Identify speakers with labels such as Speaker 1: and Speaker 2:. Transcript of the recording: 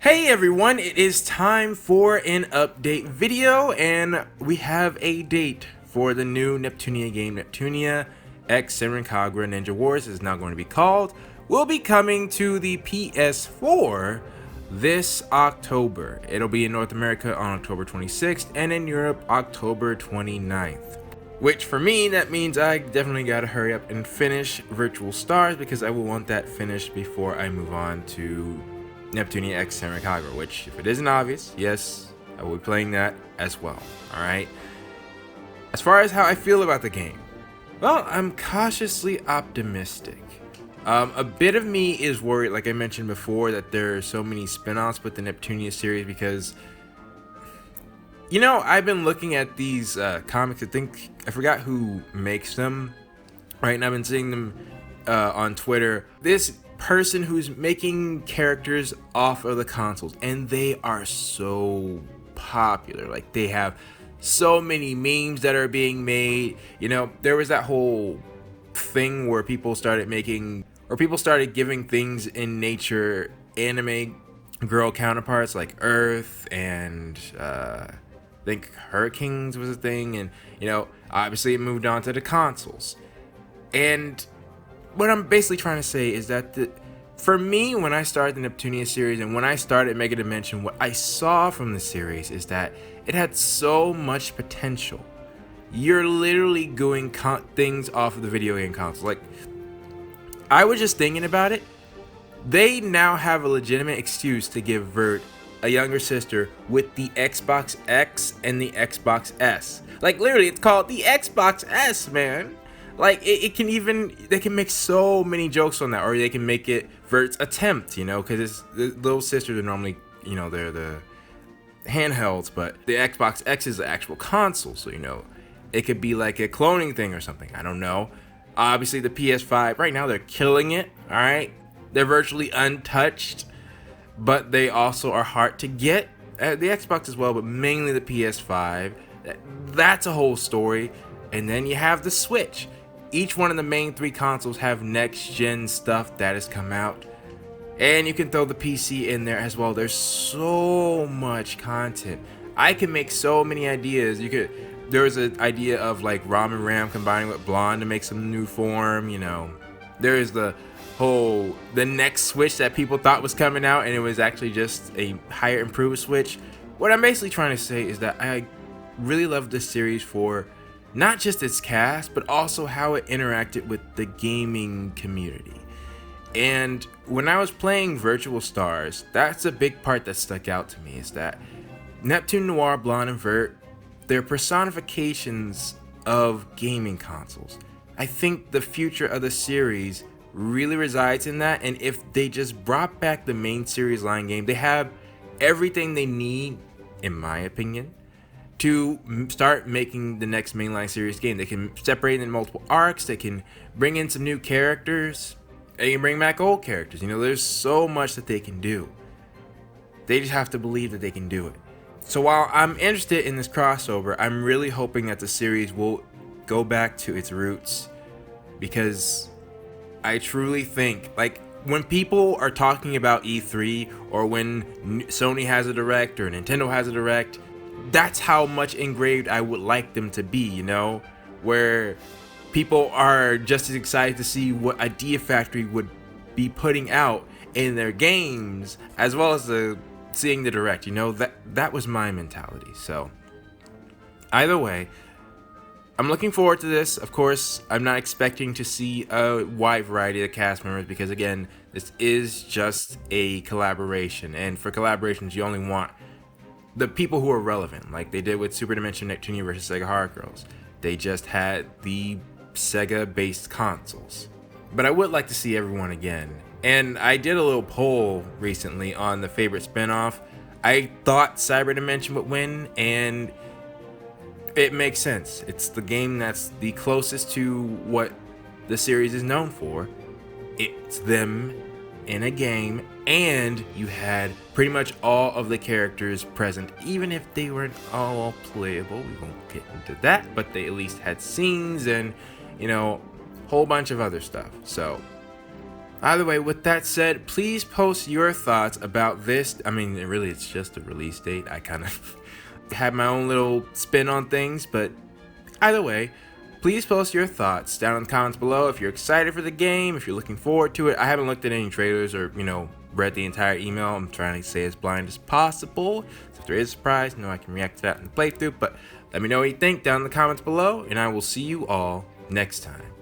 Speaker 1: Hey everyone, it is time for an update video, and we have a date for the new Neptunia game. Neptunia X Senran Kagura Ninja Wars is now going to be called. Will be coming to the PS4 this October. It'll be in North America on October 26th and in Europe October 29th. Which for me, that means I definitely gotta hurry up and finish Virtual Stars because I will want that finished before I move on to Neptunia X Senran Kagura, which, if it isn't obvious, yes, I will be playing that as well. Alright? As far as how I feel about the game, well, I'm cautiously optimistic. A bit of me is worried, like I mentioned before, that there are so many spin-offs with the Neptunia series because, you know, I've been looking at these comics. I forgot who makes them, right? And I've been seeing them on Twitter. This person who's making characters off of the consoles, and they are so popular. Like, they have so many memes that are being made. You know, there was that whole thing where people started giving things in nature anime girl counterparts like Earth and I think hurricanes was a thing, and you know, obviously it moved on to the consoles. And what I'm basically trying to say is that for me, when I started the Neptunia series and when I started Mega Dimension, what I saw from the series is that it had so much potential. You're literally doing things off of the video game console. Like, I was just thinking about it. They now have a legitimate excuse to give Vert a younger sister with the Xbox X and the Xbox S. Like, literally, it's called the Xbox S, man. Like, they can make so many jokes on that, or they can make it Vert's attempt, you know, because the little sisters are normally, you know, they're the handhelds, but the Xbox X is the actual console, so, you know, it could be like a cloning thing or something. I don't know. Obviously, the PS5, right now, they're killing it, all right? They're virtually untouched, but they also are hard to get. The Xbox as well, but mainly the PS5. That's a whole story. And then you have the Switch. Each one of the main three consoles have next-gen stuff that has come out. And you can throw the PC in there as well. There's so much content. I can make so many ideas. There was an idea of like Rom and Ram combining with Blonde to make some new form, you know. There is the next Switch that people thought was coming out, and it was actually just a higher improved Switch. What I'm basically trying to say is that I really love this series for not just its cast, but also how it interacted with the gaming community. And when I was playing Virtual Stars, that's a big part that stuck out to me, is that Neptune Noir, Blonde, and Vert, they're personifications of gaming consoles. I think the future of the series really resides in that, and if they just brought back the main series line game, they have everything they need, in my opinion, to start making the next mainline series game. They can separate it in multiple arcs, they can bring in some new characters, they can bring back old characters. You know, there's so much that they can do. They just have to believe that they can do it. So while I'm interested in this crossover, I'm really hoping that the series will go back to its roots, because I truly think, like, when people are talking about E3 or when Sony has a direct or Nintendo has a direct, that's how much engraved I would like them to be, you know, where people are just as excited to see what Idea Factory would be putting out in their games as well as seeing the direct. You know, that was my mentality. So either way, I'm looking forward to this. Of course, I'm not expecting to see a wide variety of cast members because, again, this is just a collaboration, and for collaborations you only want the people who are relevant, like they did with Super Dimension Neptunia versus Sega Hard Girls. They just had the Sega-based consoles. But I would like to see everyone again. And I did a little poll recently on the favorite spinoff. I thought Cyber Dimension would win, and it makes sense. It's the game that's the closest to what the series is known for. It's them in a game, and you had pretty much all of the characters present, even if they weren't all playable. We won't get into that, but they at least had scenes and, you know, a whole bunch of other stuff. So Either way, with that said, please post your thoughts about this. I mean, really, it's just a release date. I kind of had my own little spin on things, but either way, please post your thoughts down in the comments below. If you're excited for the game, if you're looking forward to it. I haven't looked at any trailers or, read the entire email. I'm trying to stay as blind as possible. So if there is a surprise, I can react to that in the playthrough. But let me know what you think down in the comments below, and I will see you all next time.